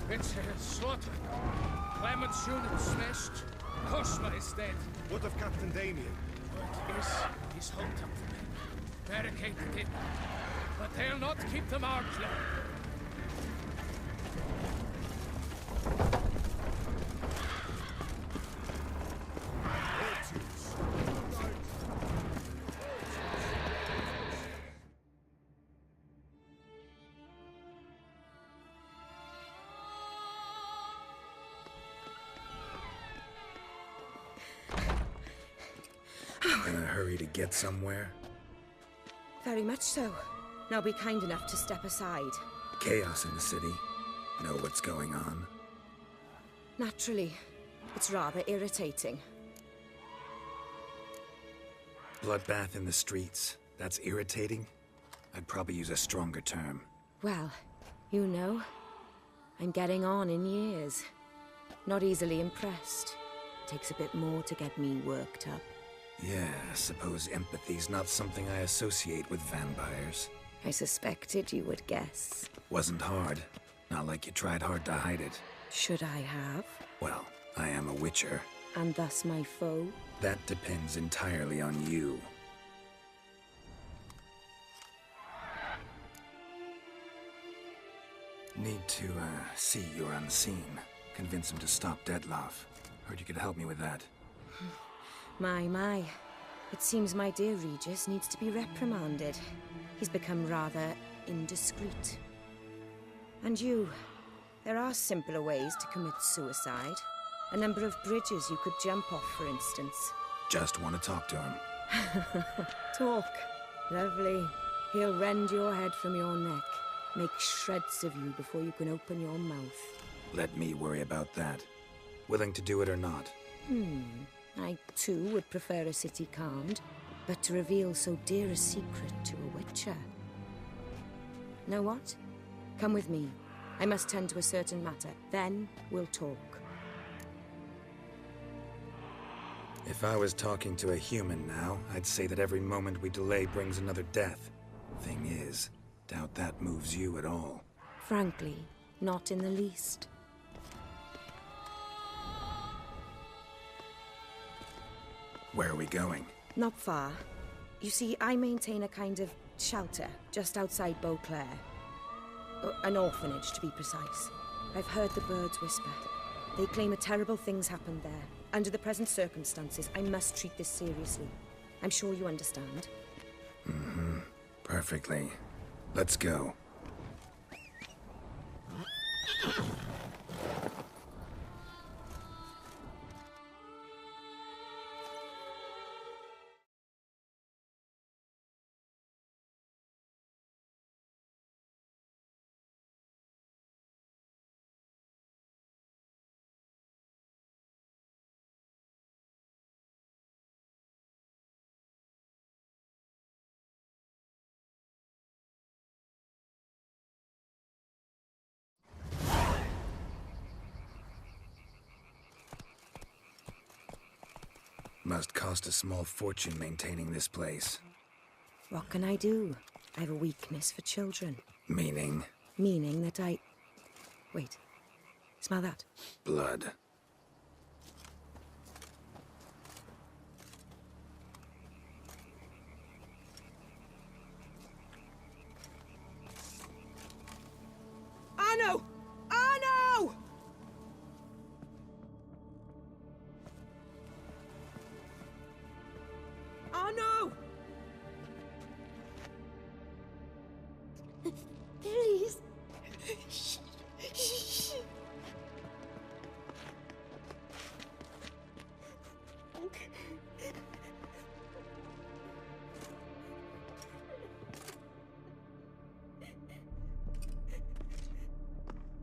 It's slaughtered. Clement's unit smashed. Cosma is dead. What of Captain Damien? Word is, he's hugged up for me. Barricaded in. But they'll not keep them out long. In a hurry to get somewhere? Very much so. Now be kind enough to step aside. Chaos in the city. Know what's going on? Naturally. It's rather irritating. Bloodbath in the streets. That's irritating? I'd probably use a stronger term. Well, you know, I'm getting on in years. Not easily impressed. Takes a bit more to get me worked up. Yeah, I suppose empathy's not something I associate with vampires. I suspected you would guess. Wasn't hard. Not like you tried hard to hide it. Should I have? Well, I am a witcher. And thus my foe? That depends entirely on you. Need to, see you're unseen. Convince him to stop Dettlaff. Heard you could help me with that. My. It seems my dear Regis needs to be reprimanded. He's become rather indiscreet. And you, there are simpler ways to commit suicide. A number of bridges you could jump off, for instance. Just want to talk to him. Talk. Lovely. He'll rend your head from your neck. Make shreds of you before you can open your mouth. Let me worry about that. Willing to do it or not? I, too, would prefer a city calmed, but to reveal so dear a secret to a witcher. Know what? Come with me. I must tend to a certain matter. Then we'll talk. If I was talking to a human now, I'd say that every moment we delay brings another death. Thing is, doubt that moves you at all. Frankly, not in the least. Where are we going? Not far. You see, I maintain a kind of shelter just outside Beauclair. An orphanage, to be precise. I've heard the birds whisper. They claim a terrible thing's happened there. Under the present circumstances, I must treat this seriously. I'm sure you understand. Perfectly. Let's go. Must cost a small fortune maintaining this place. What can I do? I have a weakness for children. Meaning? Meaning that I... Wait. Smell that? Blood. Arno! Arno! Arno! Please.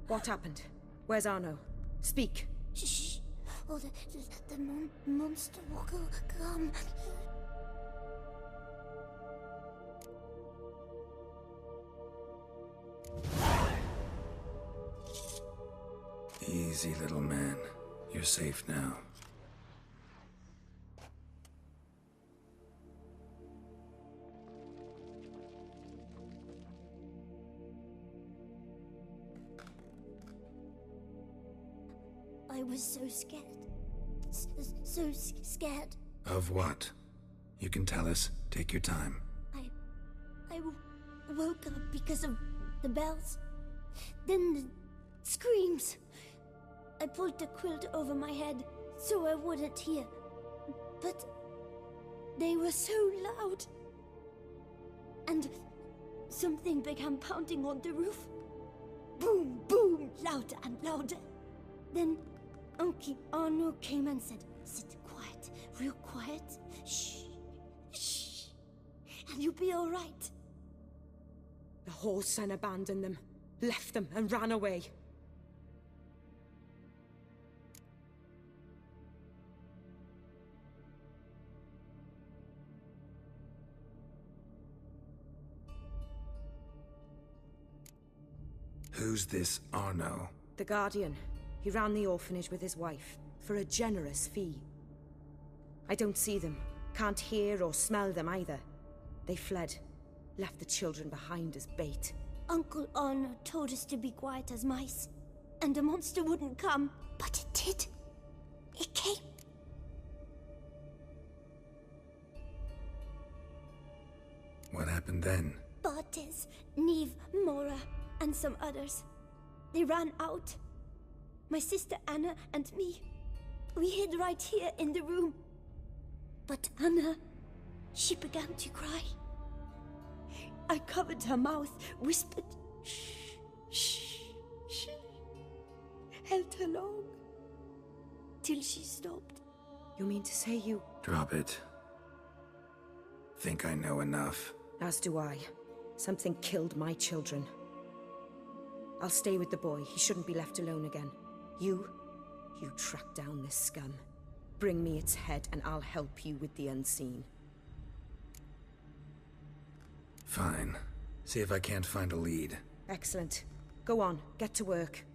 What happened? Where's Arno? Speak. Shh. Oh, the monster will come. Easy, little man. You're safe now. I was so scared. Scared. Of what? You can tell us. Take your time. I woke up because of the bells. Then the screams. I pulled the quilt over my head so I wouldn't hear. But they were so loud. And something began pounding on the roof. Boom, boom, louder and louder. Then Uncle Arno came and said, "Sit quiet, real quiet. Shh, shh, and you'll be all right." The whole son abandoned them, left them, and ran away. Who's this Arno? The Guardian. He ran the orphanage with his wife, for a generous fee. I don't see them, can't hear or smell them either. They fled, left the children behind as bait. Uncle Arno told us to be quiet as mice, and the monster wouldn't come. But it did. It came. What happened then? Bartes, Neve, Mora, and some others. They ran out. My sister Anna and me. We hid right here in the room. But Anna, she began to cry. I covered her mouth, whispered, "Shh, shh, shh." Held her long, till she stopped. You mean to say you... Drop it. Think I know enough. As do I. Something killed my children. I'll stay with the boy. He shouldn't be left alone again. You track down this scum. Bring me its head and I'll help you with the unseen. Fine. See if I can't find a lead. Excellent. Go on, get to work.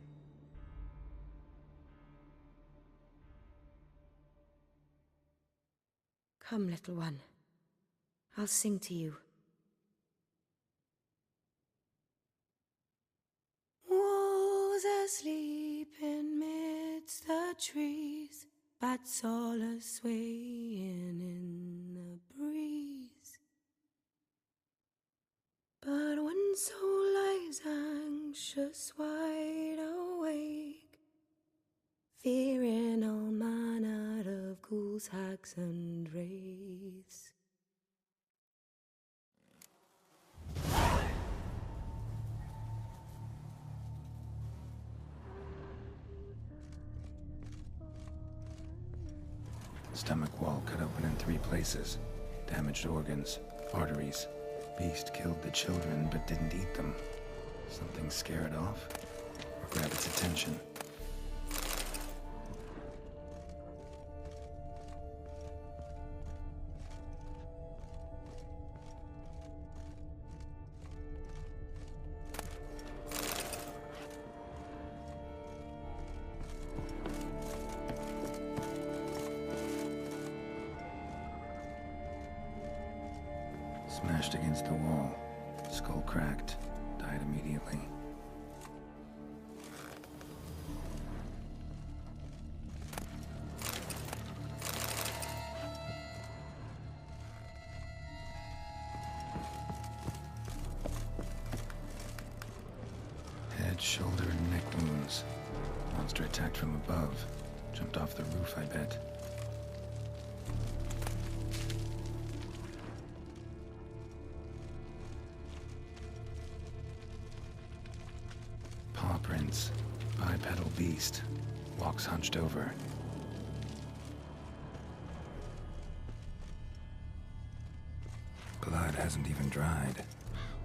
Come, little one. I'll sing to you. Was asleep in midst the trees, bats all a-swaying in the breeze. But one soul lies anxious, wide awake, fearing all manner of ghouls, hags, and wraiths. Stomach wall cut open in 3 places. Damaged organs, arteries. Beast killed the children but didn't eat them. Something scare it off? Or grab its attention? Smashed against the wall. Skull cracked. Died immediately. Head, shoulder, and neck wounds. Monster attacked from above. Jumped off the roof, I bet. Paw prints. Bipedal beast. Walks hunched over. Blood hasn't even dried.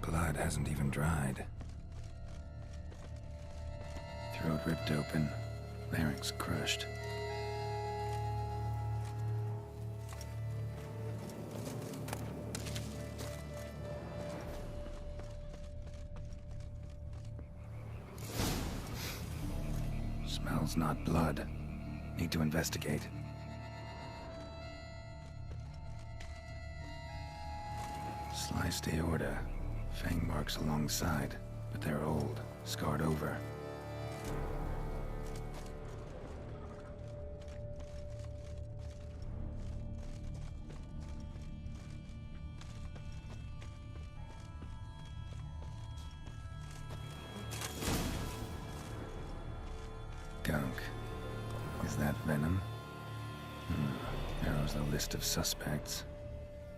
Blood hasn't even dried. Throat ripped open. Larynx crushed. Smells not blood. Need to investigate. Sliced aorta. Fang marks alongside, but they're old, scarred over. Gunk. Is that venom? Narrows the list of suspects.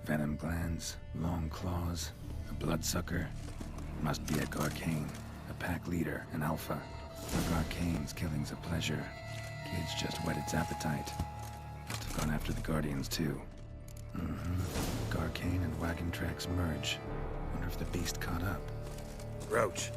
Venom glands, long claws, a bloodsucker. Must be a Garcane, a pack leader, an alpha. For Garcane's killing's a pleasure. Kid's just whet its appetite. Must have gone after the Guardians too. Garcane and wagon tracks merge. Wonder if the beast caught up. Roach.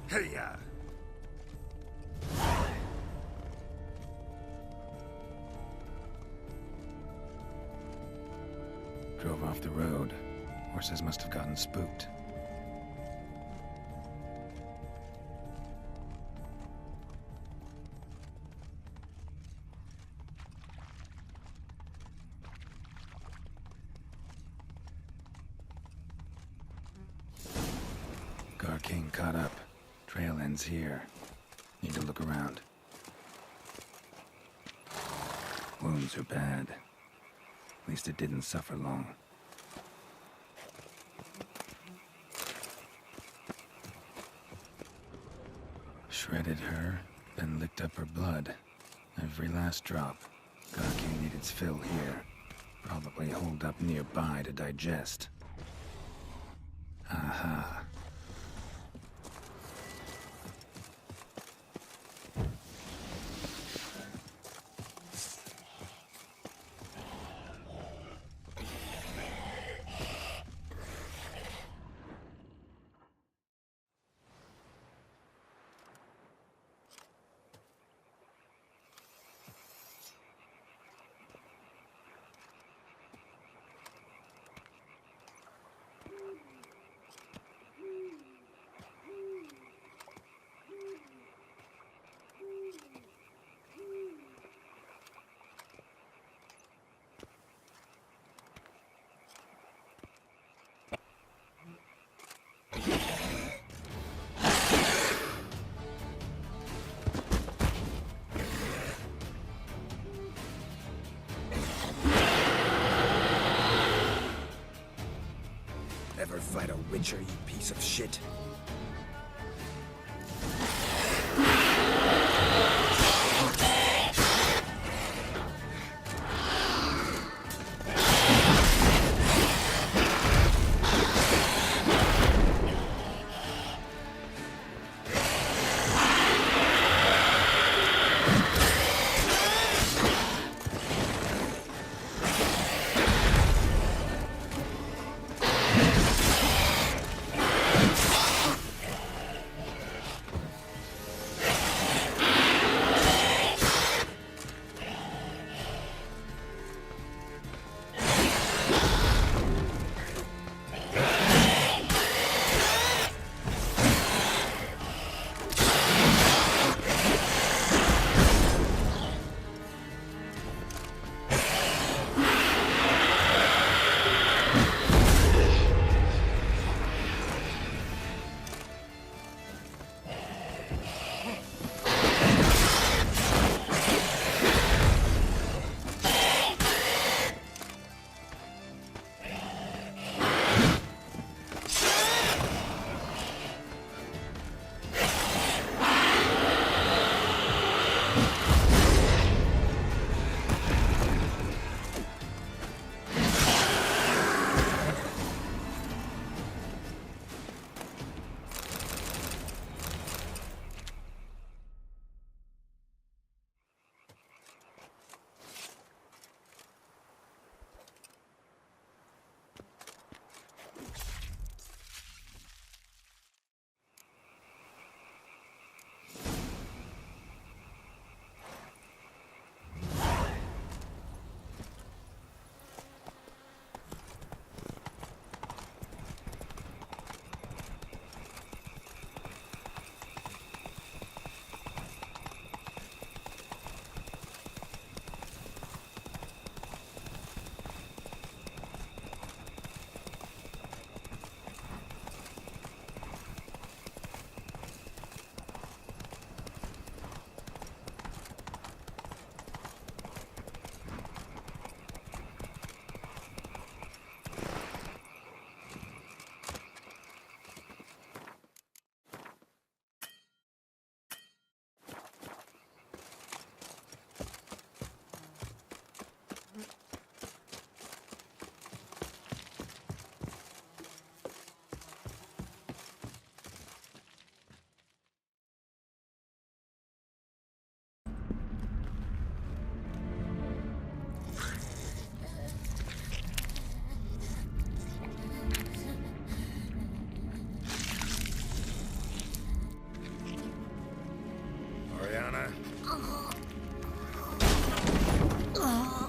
Hey-ya! Drove off the road. Horses must have gotten spooked. Garcane caught up. Trail ends here. Need to look around. Wounds are bad. At least it didn't suffer long. Shredded her, then licked up her blood. Every last drop. Garcane needed its fill here. Probably holed up nearby to digest. Aha. Ever fight a Witcher, you piece of shit?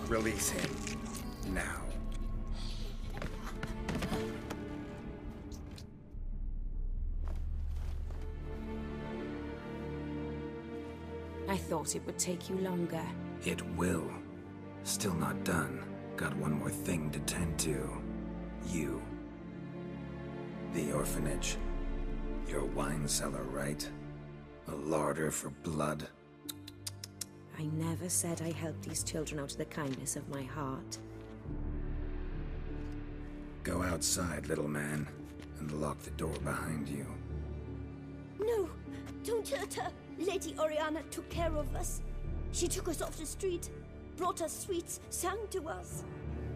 Release him. Now. I thought it would take you longer. It will. Still not done. Got one more thing to tend to. You. The orphanage. Your wine cellar, right? A larder for blood. I never said I helped these children out of the kindness of my heart. Go outside, little man, and lock the door behind you. No, don't hurt her. Lady Oriana took care of us. She took us off the street, brought us sweets, sang to us.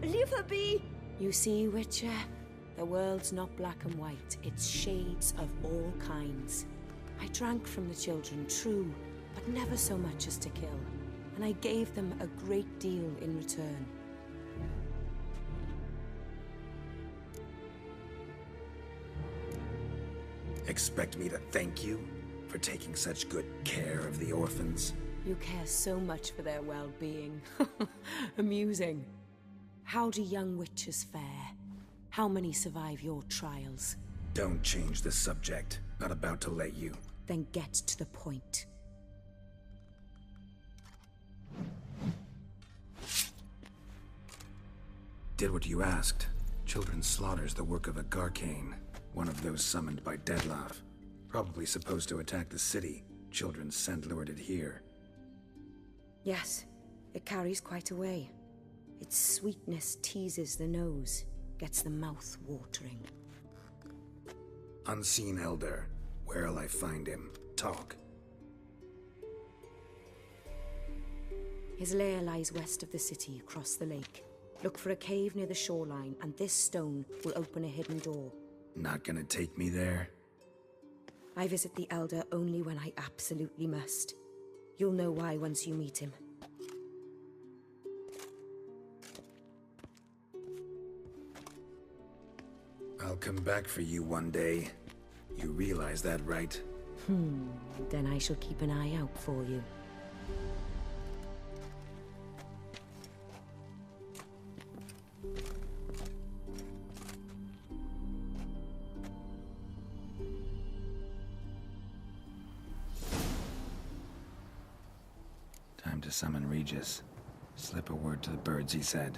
Leave her be! You see, Witcher? The world's not black and white. It's shades of all kinds. I drank from the children, true, but never so much as to kill. And I gave them a great deal in return. Expect me to thank you for taking such good care of the orphans? You care so much for their well-being. Amusing. How do young witches fare? How many survive your trials? Don't change the subject. Not about to let you. Then get to the point. Did what you asked. Children's slaughter's the work of a Garcane, one of those summoned by Dettlaff. Probably supposed to attack the city. Children's scent lured it here. Yes, it carries quite a way. Its sweetness teases the nose, gets the mouth watering. Unseen Elder. Where'll I find him? Talk. His lair lies west of the city, across the lake. Look for a cave near the shoreline, and this stone will open a hidden door. Not gonna take me there? I visit the Elder only when I absolutely must. You'll know why once you meet him. I'll come back for you one day. You realize that, right? Then I shall keep an eye out for you. Time to summon Regis. Slip a word to the birds, he said.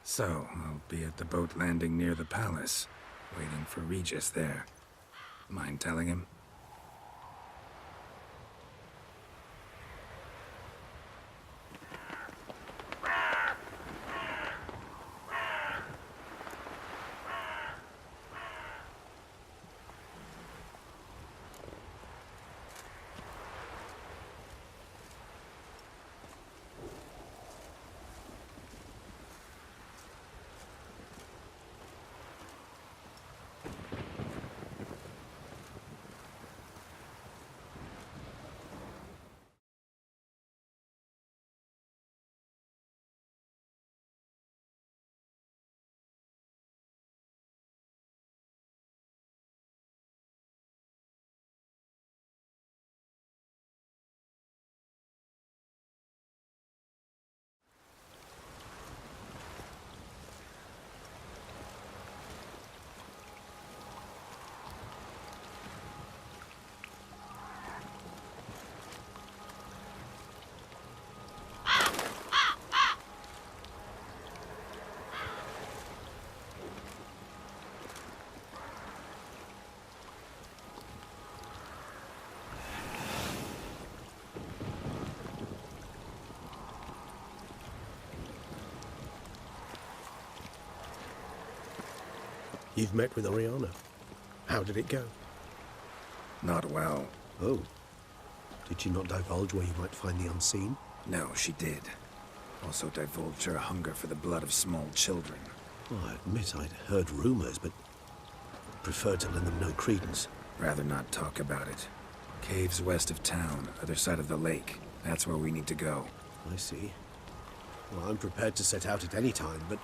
So, I'll be at the boat landing near the palace, waiting for Regis there. Mind telling him? You've met with Oriana. How did it go? Not well. Oh. Did she not divulge where you might find the unseen? No, she did. Also divulged her hunger for the blood of small children. Oh, I admit I'd heard rumors, but preferred to lend them no credence. Rather not talk about it. Caves west of town, other side of the lake. That's where we need to go. I see. Well, I'm prepared to set out at any time, but...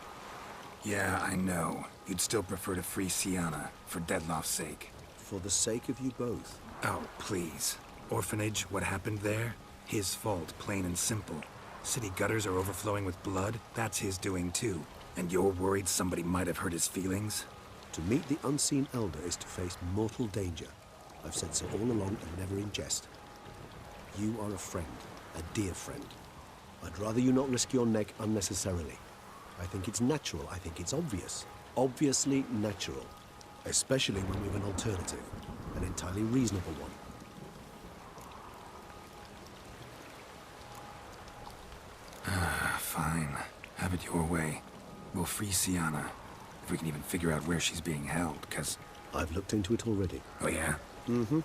Yeah, I know. You'd still prefer to free Sienna, for Deadloff's sake. For the sake of you both. Oh, please. Orphanage, what happened there? His fault, plain and simple. City gutters are overflowing with blood. That's his doing too. And you're worried somebody might have hurt his feelings? To meet the unseen elder is to face mortal danger. I've said so all along and never in jest. You are a friend, a dear friend. I'd rather you not risk your neck unnecessarily. I think it's natural, I think it's obvious. Obviously natural. Especially when we've an alternative, an entirely reasonable one. Fine. Have it your way. We'll free Sienna. If we can even figure out where she's being held, because... I've looked into it already. Oh, yeah? Mm-hmm.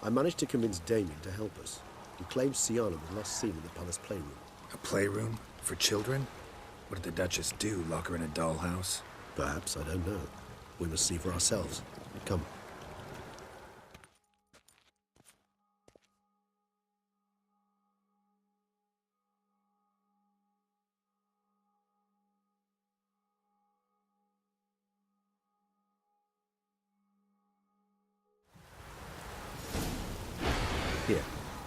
I managed to convince Damien to help us. He claims Sienna was last seen in the palace playroom. A playroom? For children? What did the Duchess do? Lock her in a dollhouse? Perhaps, I don't know. We must see for ourselves. Come. Here,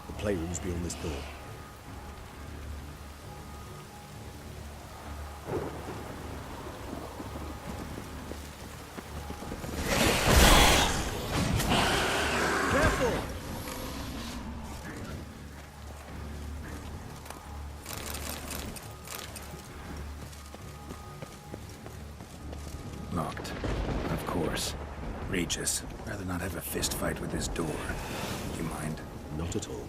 the playroom's beyond this door. Careful! Locked. Of course. Regis, rather not have a fist fight with this door. Do you mind? Not at all.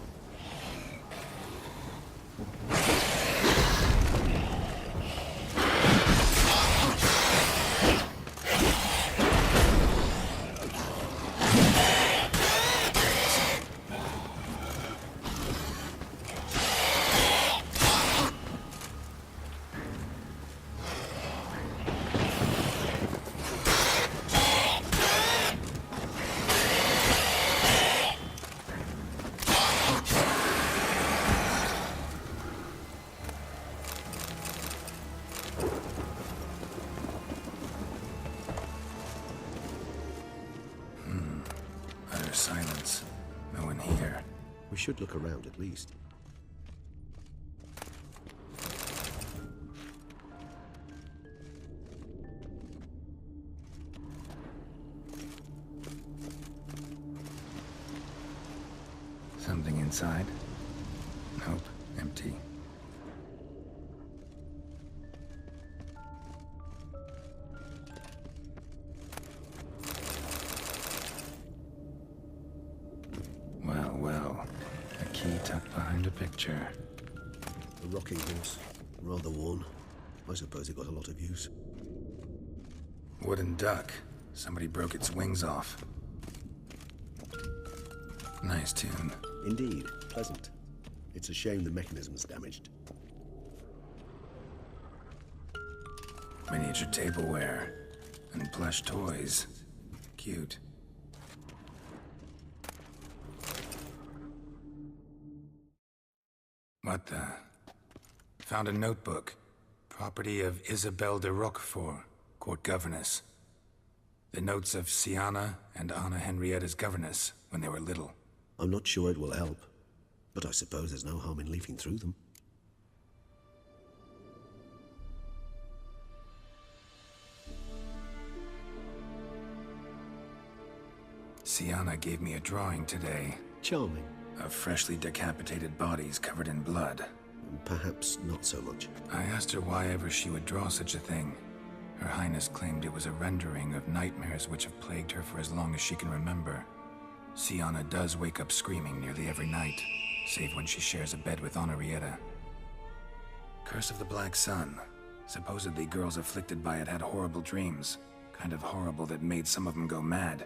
Silence. No one here. We should look around at least. Something inside? Nope. Empty. Well. A key tucked behind a picture. A rocking horse. Rather worn. I suppose it got a lot of use. Wooden duck. Somebody broke its wings off. Nice tune. Indeed. Pleasant. It's a shame the mechanism's damaged. Miniature tableware. And plush toys. Cute. What the? Found a notebook. Property of Isabelle de Roquefort, court governess. The notes of Sienna and Anna Henrietta's governess when they were little. I'm not sure it will help, but I suppose there's no harm in leafing through them. Sienna gave me a drawing today. Charming. Of freshly decapitated bodies covered in blood. Perhaps not so much. I asked her why ever she would draw such a thing. Her Highness claimed it was a rendering of nightmares which have plagued her for as long as she can remember. Sienna does wake up screaming nearly every night, save when she shares a bed with Henrietta. Curse of the Black Sun. Supposedly girls afflicted by it had horrible dreams. Kind of horrible that made some of them go mad.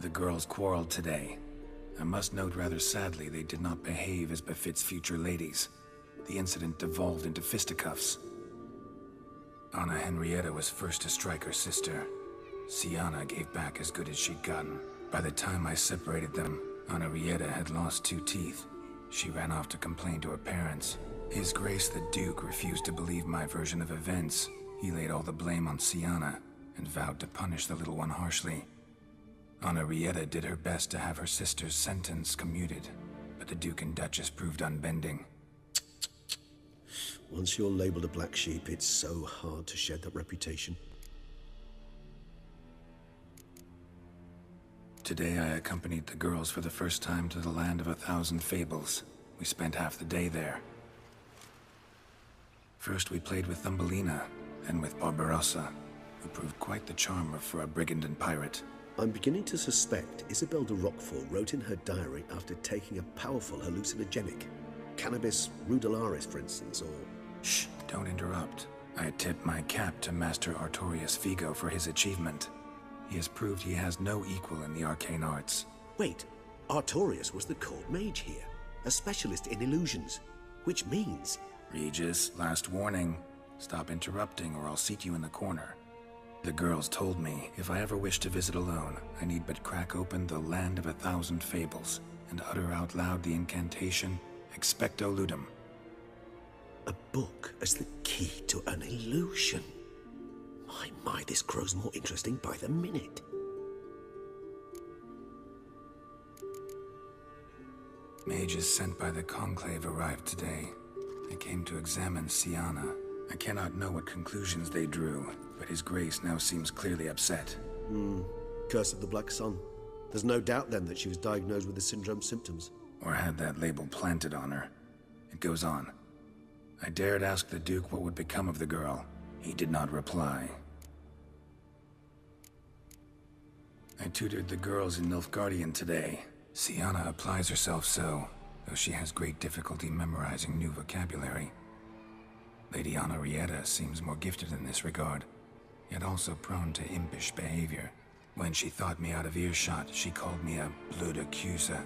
The girls quarreled today. I must note rather sadly they did not behave as befits future ladies. the incident devolved into fisticuffs. Anna Henrietta was first to strike her sister. Sienna gave back as good as she'd gotten. By the time I separated them, Anna Henrietta had lost 2 teeth. She ran off to complain to her parents. His Grace the Duke refused to believe my version of events. He laid all the blame on Sienna and vowed to punish the little one harshly. Anna Henrietta did her best to have her sister's sentence commuted, but the Duke and Duchess proved unbending. Once you're labeled a black sheep, it's so hard to shed that reputation. Today I accompanied the girls for the first time to the land of 1,000 fables. We spent half the day there. First we played with Thumbelina, then with Barbarossa, who proved quite the charmer for a brigand and pirate. I'm beginning to suspect Isabel de Roquefort wrote in her diary after taking a powerful hallucinogenic. Cannabis rudularis, for instance, or... Shh, don't interrupt. I tip my cap to Master Artorius Vigo for his achievement. He has proved he has no equal in the arcane arts. Wait, Artorius was the court mage here, a specialist in illusions, which means... Regis, last warning. Stop interrupting or I'll seat you in the corner. The girls told me if I ever wish to visit alone, I need but crack open the land of 1,000 fables and utter out loud the incantation Expecto Ludum. A book as the key to an illusion. My, this grows more interesting by the minute. Mages sent by the Conclave arrived today. They came to examine Sienna. I cannot know what conclusions they drew, but His Grace now seems clearly upset. Curse of the Black Sun. There's no doubt then that she was diagnosed with the syndrome symptoms. Or had that label planted on her. It goes on. I dared ask the Duke what would become of the girl. He did not reply. I tutored the girls in Nilfgaardian today. Sienna applies herself so, though she has great difficulty memorizing new vocabulary. Lady Anna Henrietta seems more gifted in this regard, yet also prone to impish behavior. When she thought me out of earshot, she called me a blood accuser.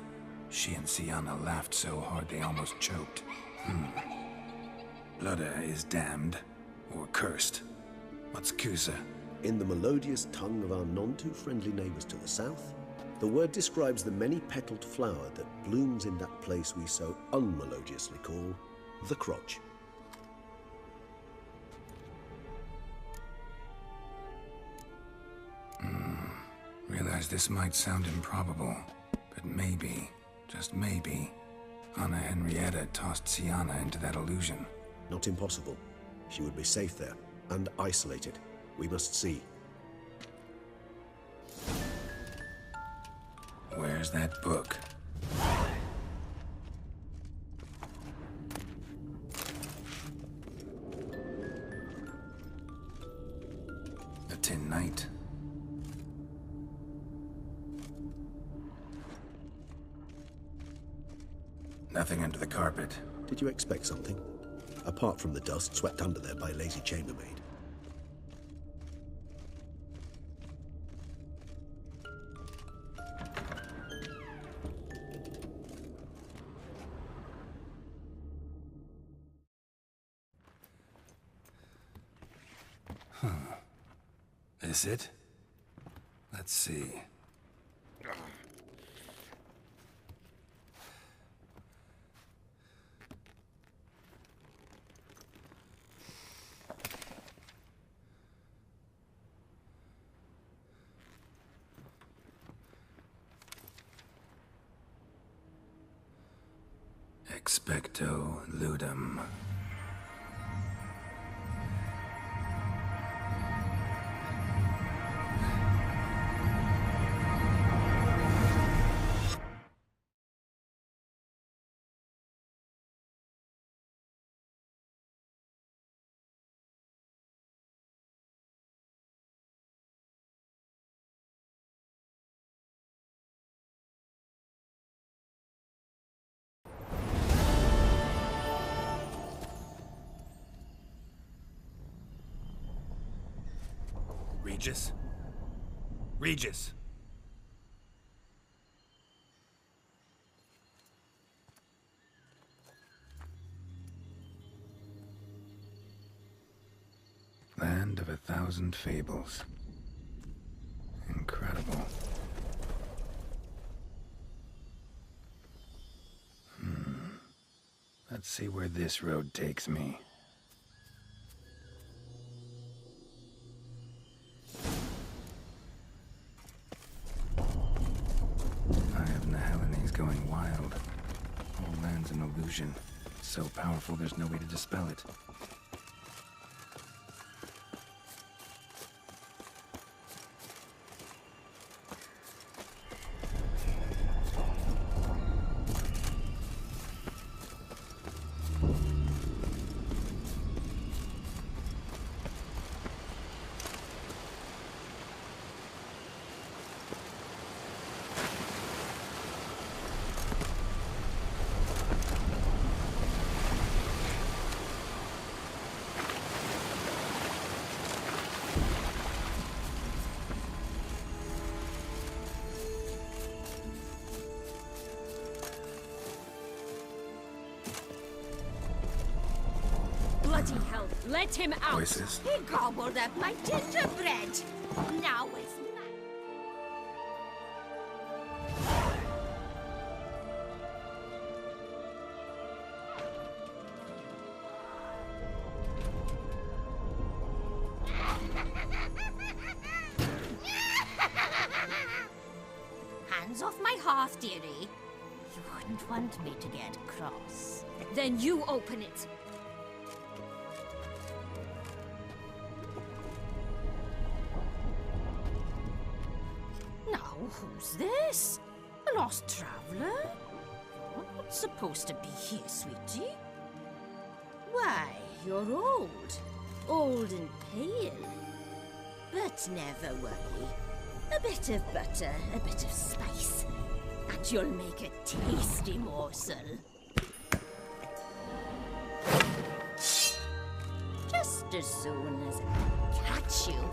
She and Sienna laughed so hard they almost choked. Blooda is damned, or cursed. What's Cusa? In the melodious tongue of our none-too-friendly neighbors to the south, the word describes the many-petaled flower that blooms in that place we so unmelodiously call the crotch. Realize this might sound improbable, but maybe, just maybe, Anna Henrietta tossed Sienna into that illusion. Not impossible. She would be safe there, and isolated. We must see. Where's that book? The Tin Knight. Nothing under the carpet. Did you expect something? Apart from the dust swept under there by a lazy chambermaid. This it? Let's see. Expecto Ludum. Regis? Regis! Land of 1,000 fables. Incredible. Let's see where this road takes me. Eye of Nahelini's going wild. All land's an illusion. So powerful there's no way to dispel it. Bloody hell, let him out! Voices. He gobbled up my gingerbread! Now it's mine! Hands off my hearth, dearie. You wouldn't want me to get cross. Then you open it. Now, who's this? A lost traveler? You're not supposed to be here, sweetie. Why, you're old. Old and pale. But never worry. A bit of butter, a bit of spice, and you'll make a tasty morsel. Just as soon as I catch you.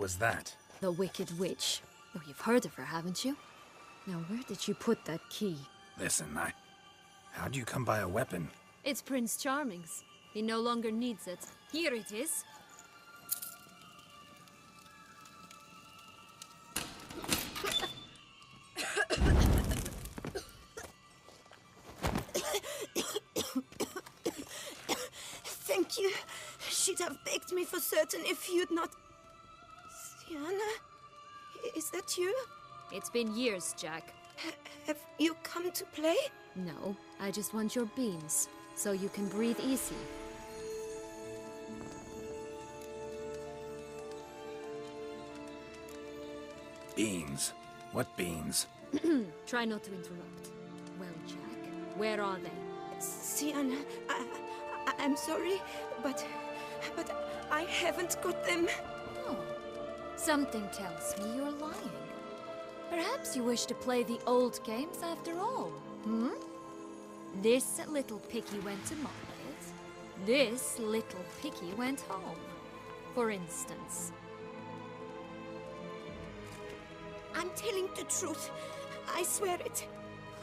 was that? The Wicked Witch. Oh, you've heard of her, haven't you? Now, where did you put that key? Listen, how'd you come by a weapon? It's Prince Charming's. He no longer needs it. Here it is. Thank you. She'd have begged me for certain if you'd not... Sienna? Is that you? It's been years, Jack. Have you come to play? No, I just want your beans, so you can breathe easy. Beans? What beans? Try not to interrupt. Well, Jack, where are they? Sienna, I'm sorry, but I haven't got them. Oh, something tells me you're lying. Perhaps you wish to play the old games after all, hmm? This little picky went to market. This little picky went home, for instance. I'm telling the truth. I swear it.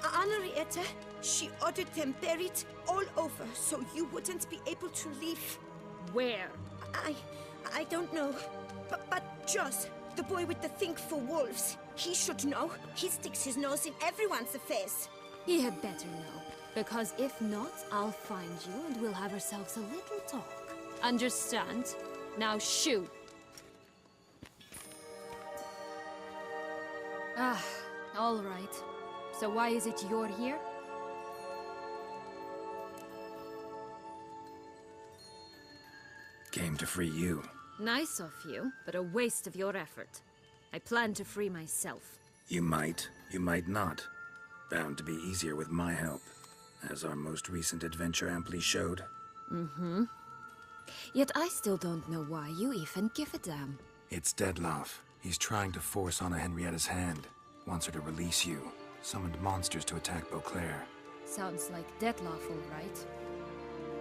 Henrietta, she ordered them buried all over so you wouldn't be able to leave. Where? I don't know. But Joss, the boy with the thing for wolves, he should know. He sticks his nose in everyone's affairs. He had better know, because if not, I'll find you and we'll have ourselves a little talk. Understand? Now shoot! Ah, all right. So why is it you're here? Came to free you. Nice of you, but a waste of your effort. I plan to free myself. You might not. Bound to be easier with my help, as our most recent adventure amply showed. Mm-hmm. Yet I still don't know why you even give a damn. It's Dettlaff. He's trying to force Anna Henrietta's hand. Wants her to release you. Summoned monsters to attack Beauclair. Sounds like Dettlaff, all right.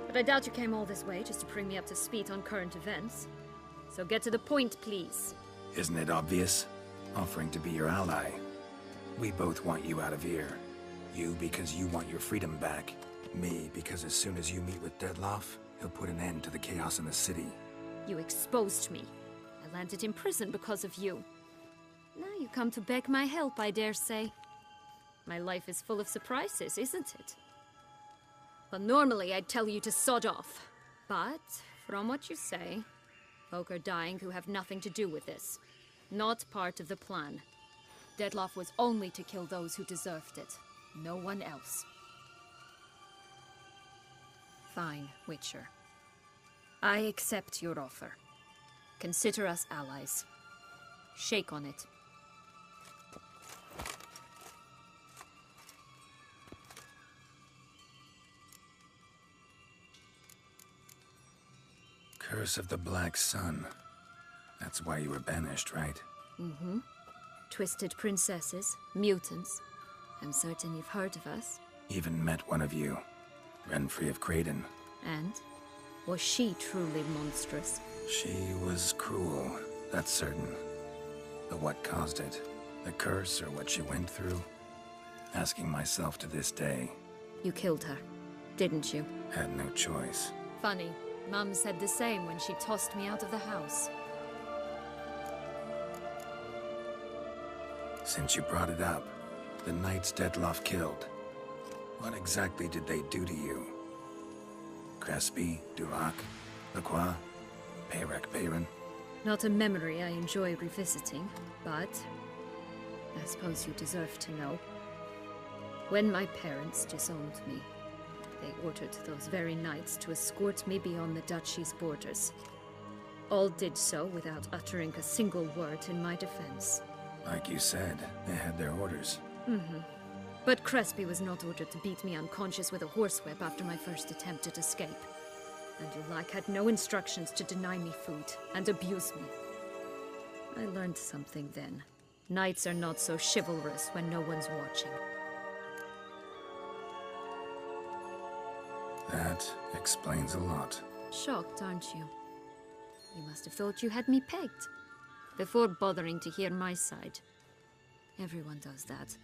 But I doubt you came all this way just to bring me up to speed on current events. So get to the point, please. Isn't it obvious? Offering to be your ally. We both want you out of here. You because you want your freedom back. Me because as soon as you meet with Dettlaff, he'll put an end to the chaos in the city. You exposed me. I landed in prison because of you. Now you come to beg my help, I dare say. My life is full of surprises, isn't it? Well, normally I'd tell you to sod off. But, from what you say, folk are dying who have nothing to do with this. Not part of the plan. Dettlaff was only to kill those who deserved it. No one else. Fine, Witcher. I accept your offer. Consider us allies. Shake on it. Curse of the Black Sun. That's why you were banished, right? Mm-hmm. Twisted princesses, mutants. I'm certain you've heard of us. Even met one of you. Renfrey of Craden. And? Was she truly monstrous? She was cruel, that's certain. But what caused it? The curse or what she went through? Asking myself to this day. You killed her, didn't you? Had no choice. Funny. Mum said the same when she tossed me out of the house. Since you brought it up, the knights Dettlaff killed. What exactly did they do to you? Crespi, Durac, Lacroix, Peyrac Bayron? Not a memory I enjoy revisiting, but I suppose you deserve to know. When my parents disowned me, they ordered those very knights to escort me beyond the duchy's borders. All did so without uttering a single word in my defense. Like you said, they had their orders. Mm-hmm. But Crespi was not ordered to beat me unconscious with a horsewhip after my first attempt at escape. And Dulac had no instructions to deny me food and abuse me. I learned something then. Knights are not so chivalrous when no one's watching. That explains a lot. Shocked, aren't you? You must have thought you had me pegged. before bothering to hear my side. Everyone does that.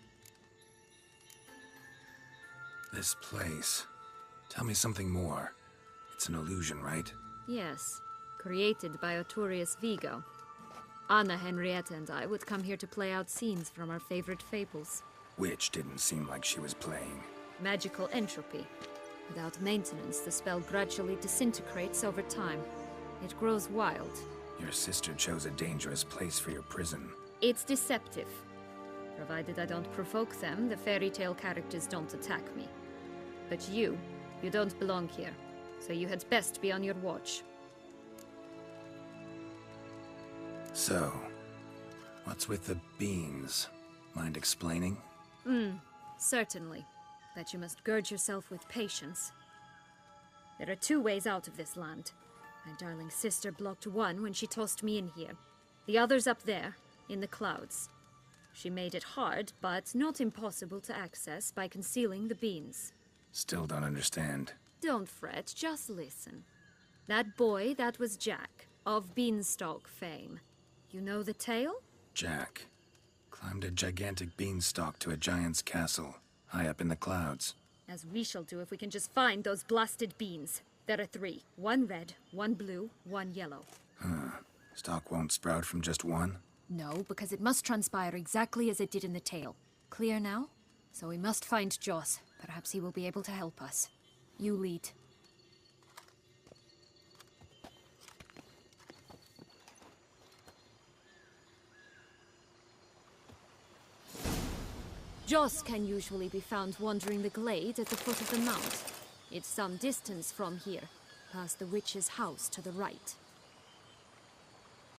This place. Tell me something more. It's an illusion, right? Yes, created by Arturius Vigo. Anna, Henrietta, and I would come here to play out scenes from our favorite fables. Which didn't seem like she was playing. Magical entropy. Without maintenance, the spell gradually disintegrates over time. It grows wild. Your sister chose a dangerous place for your prison. It's deceptive. Provided I don't provoke them, the fairy tale characters don't attack me. But you don't belong here, so you had best be on your watch. So, what's with the beans? Mind explaining? Certainly. But you must gird yourself with patience. There are 2 ways out of this land. My darling sister blocked one when she tossed me in here. The other's up there, in the clouds. She made it hard, but not impossible to access by concealing the beans. Still don't understand. Don't fret, just listen. That boy, that was Jack, of Beanstalk fame. You know the tale? Jack climbed a gigantic beanstalk to a giant's castle, high up in the clouds. As we shall do if we can just find those blasted beans. There are 3. 1 red, 1 blue, 1 yellow. Stalk won't sprout from just one? No, because it must transpire exactly as it did in the tale. Clear now? So we must find Joss. Perhaps he will be able to help us. You lead. Joss can usually be found wandering the glade at the foot of the mount. It's some distance from here, past the witch's house to the right.